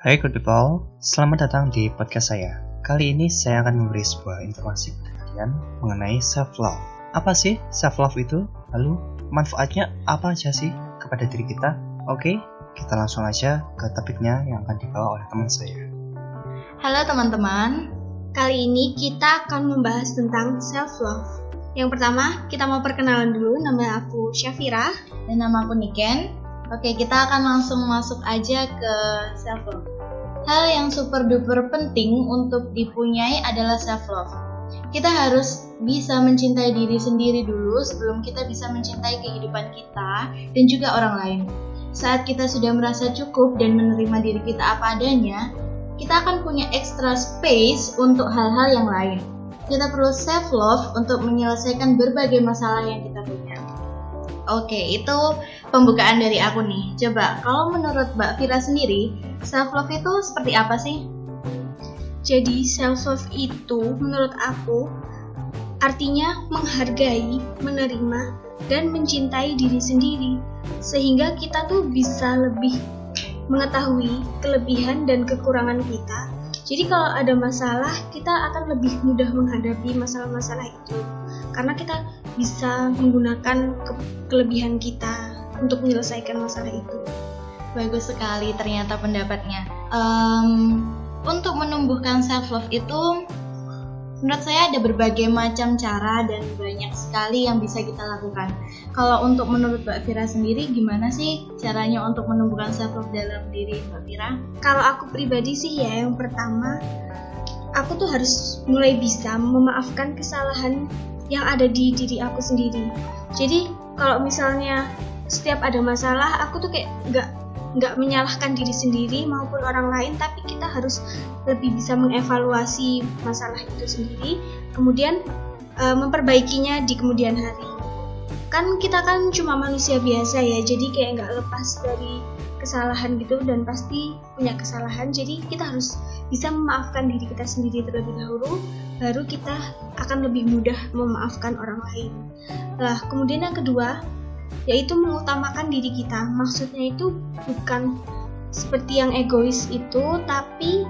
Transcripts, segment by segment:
Hai good people, selamat datang di podcast saya. Kali ini saya akan memberi sebuah informasi kepada kalian mengenai self-love. Apa sih self-love itu? Lalu manfaatnya apa aja sih kepada diri kita? Oke, kita langsung aja ke topiknya yang akan dibawa oleh teman saya. Halo teman-teman, kali ini kita akan membahas tentang self-love. Yang pertama, kita mau perkenalan dulu. Nama aku Syafira. Dan nama aku Niken. Oke, kita akan langsung masuk aja ke self-love. Hal yang super duper penting untuk dipunyai adalah self-love. Kita harus bisa mencintai diri sendiri dulu sebelum kita bisa mencintai kehidupan kita dan juga orang lain. Saat kita sudah merasa cukup dan menerima diri kita apa adanya, kita akan punya extra space untuk hal-hal yang lain. Kita perlu self-love untuk menyelesaikan berbagai masalah yang kita punya. Oke, itu pembukaan dari aku nih. Coba, kalau menurut Mbak Vira sendiri, self-love itu seperti apa sih? Jadi self-love itu menurut aku artinya menghargai, menerima, dan mencintai diri sendiri. Sehingga kita tuh bisa lebih mengetahui kelebihan dan kekurangan kita. Jadi kalau ada masalah, kita akan lebih mudah menghadapi masalah-masalah itu. Karena kita bisa menggunakan kelebihan kita untuk menyelesaikan masalah itu. Bagus sekali ternyata pendapatnya. Untuk menumbuhkan self-love itu, menurut saya ada berbagai macam cara dan banyak sekali yang bisa kita lakukan. Kalau untuk menurut Mbak Vira sendiri, gimana sih caranya untuk menumbuhkan self-love dalam diri Mbak Vira? Kalau aku pribadi sih ya, yang pertama, aku tuh harus mulai bisa memaafkan kesalahan yang ada di diri aku sendiri. Jadi kalau misalnya setiap ada masalah, aku tuh kayak nggak menyalahkan diri sendiri maupun orang lain, tapi kita harus lebih bisa mengevaluasi masalah itu sendiri, kemudian memperbaikinya di kemudian hari. Kan kita kan cuma manusia biasa ya, jadi kayak nggak lepas dari kesalahan gitu, dan pasti punya kesalahan. Jadi kita harus bisa memaafkan diri kita sendiri terlebih dahulu, baru kita akan lebih mudah memaafkan orang lain. Nah, kemudian yang kedua, yaitu mengutamakan diri kita. Maksudnya itu bukan seperti yang egois itu, tapi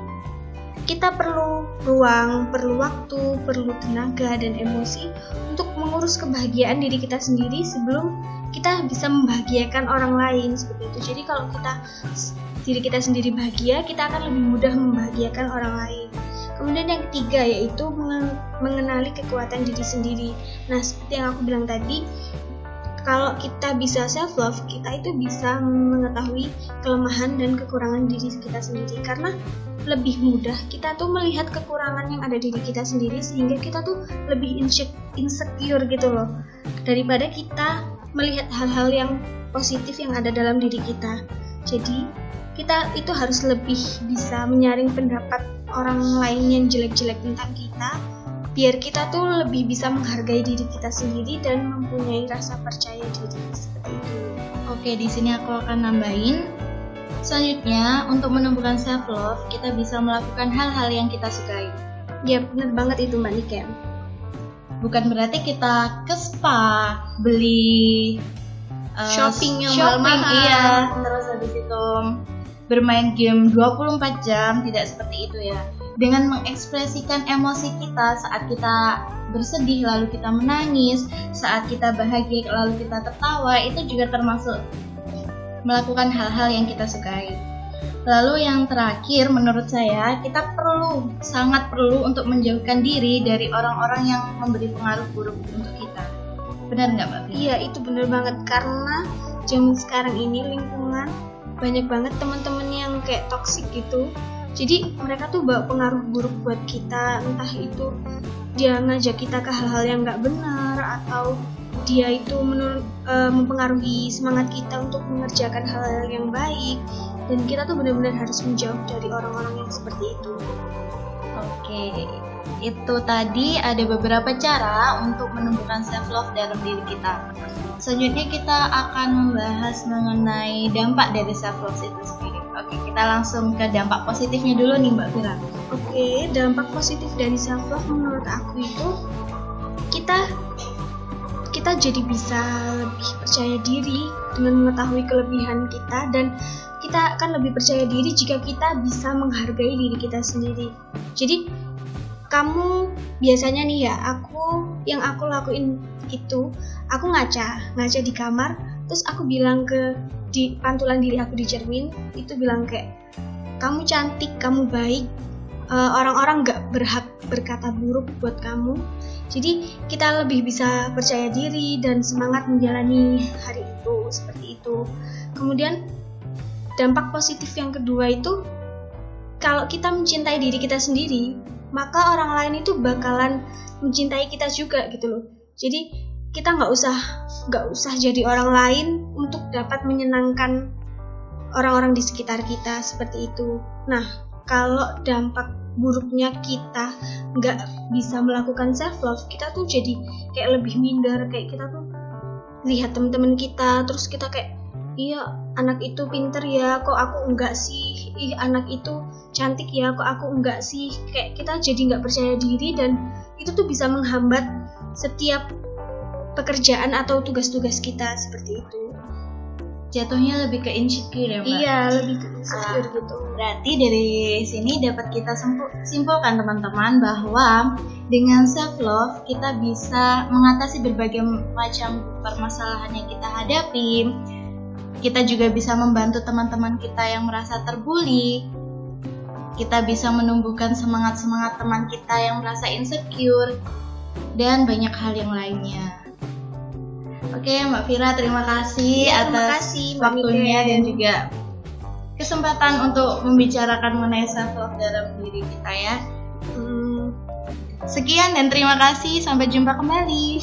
kita perlu ruang, perlu waktu, perlu tenaga dan emosi untuk mengurus kebahagiaan diri kita sendiri sebelum kita bisa membahagiakan orang lain, seperti itu. Jadi kalau diri kita sendiri bahagia, kita akan lebih mudah membahagiakan orang lain. Kemudian yang ketiga yaitu mengenali kekuatan diri sendiri. Nah, seperti yang aku bilang tadi, kalau kita bisa self-love, kita itu bisa mengetahui kelemahan dan kekurangan diri kita sendiri. Karena lebih mudah kita tuh melihat kekurangan yang ada di diri kita sendiri, sehingga kita tuh lebih insecure gitu loh, daripada kita melihat hal-hal yang positif yang ada dalam diri kita. Jadi kita itu harus lebih bisa menyaring pendapat orang lain yang jelek-jelek tentang kita, biar kita tuh lebih bisa menghargai diri kita sendiri dan mempunyai rasa percaya diri, seperti itu. Oke, di sini aku akan nambahin. Selanjutnya, untuk menumbuhkan self-love, kita bisa melakukan hal-hal yang kita sukai. Ya, benar banget itu Mbak Niken. Bukan berarti kita ke spa, beli shopping yang mahal-mahal, iya. Terus habis itu bermain game 24 jam, tidak seperti itu ya. Dengan mengekspresikan emosi kita saat kita bersedih lalu kita menangis, saat kita bahagia lalu kita tertawa, itu juga termasuk melakukan hal-hal yang kita sukai. Lalu yang terakhir menurut saya, kita sangat perlu untuk menjauhkan diri dari orang-orang yang memberi pengaruh buruk untuk kita. Benar nggak Mbak? Iya, itu benar banget, karena zaman sekarang ini lingkungan banyak banget teman-teman yang kayak toksik gitu. Jadi mereka tuh bawa pengaruh buruk buat kita, entah itu dia ngajak kita ke hal-hal yang nggak benar, atau dia itu mempengaruhi semangat kita untuk mengerjakan hal-hal yang baik. Dan kita tuh benar-benar harus menjauh dari orang-orang yang seperti itu. Oke, itu tadi ada beberapa cara untuk menumbuhkan self-love dalam diri kita. Selanjutnya kita akan membahas mengenai dampak dari self-love itu sendiri. Oke, kita langsung ke dampak positifnya dulu nih Mbak Vira. Oke, dampak positif dari self-love menurut aku itu kita jadi bisa lebih percaya diri dengan mengetahui kelebihan kita, dan kita akan lebih percaya diri jika kita bisa menghargai diri kita sendiri. Jadi kamu biasanya nih ya, yang aku lakuin itu, aku ngaca di kamar, terus aku bilang di pantulan diri aku di cermin, itu bilang kayak, kamu cantik, kamu baik, orang-orang gak berhak berkata buruk buat kamu. Jadi kita lebih bisa percaya diri dan semangat menjalani hari itu, seperti itu. Kemudian dampak positif yang kedua itu, kalau kita mencintai diri kita sendiri, maka orang lain itu bakalan mencintai kita juga gitu loh. Jadi kita nggak usah jadi orang lain untuk dapat menyenangkan orang-orang di sekitar kita, seperti itu. Nah, kalau dampak buruknya kita nggak bisa melakukan self love, kita tuh jadi kayak lebih minder, kayak kita tuh lihat teman-teman kita, terus kita kayak, iya anak itu pinter ya, kok aku enggak sih, ih anak itu cantik ya, kok aku enggak sih, kayak kita jadi nggak percaya diri, dan itu tuh bisa menghambat setiap pekerjaan atau tugas-tugas kita, seperti itu. Jatuhnya lebih ke insecure ya Mbak? Iya, lebih ke insecure gitu. Berarti dari sini dapat kita simpulkan teman-teman bahwa dengan self love kita bisa mengatasi berbagai macam permasalahan yang kita hadapi. Kita juga bisa membantu teman-teman kita yang merasa terbuli. Kita bisa menumbuhkan semangat-semangat teman kita yang merasa insecure, dan banyak hal yang lainnya. Oke, Mbak Vira, terima kasih atas waktunya dan juga kesempatan untuk membicarakan mengenai self love dalam diri kita ya. Sekian dan terima kasih, sampai jumpa kembali.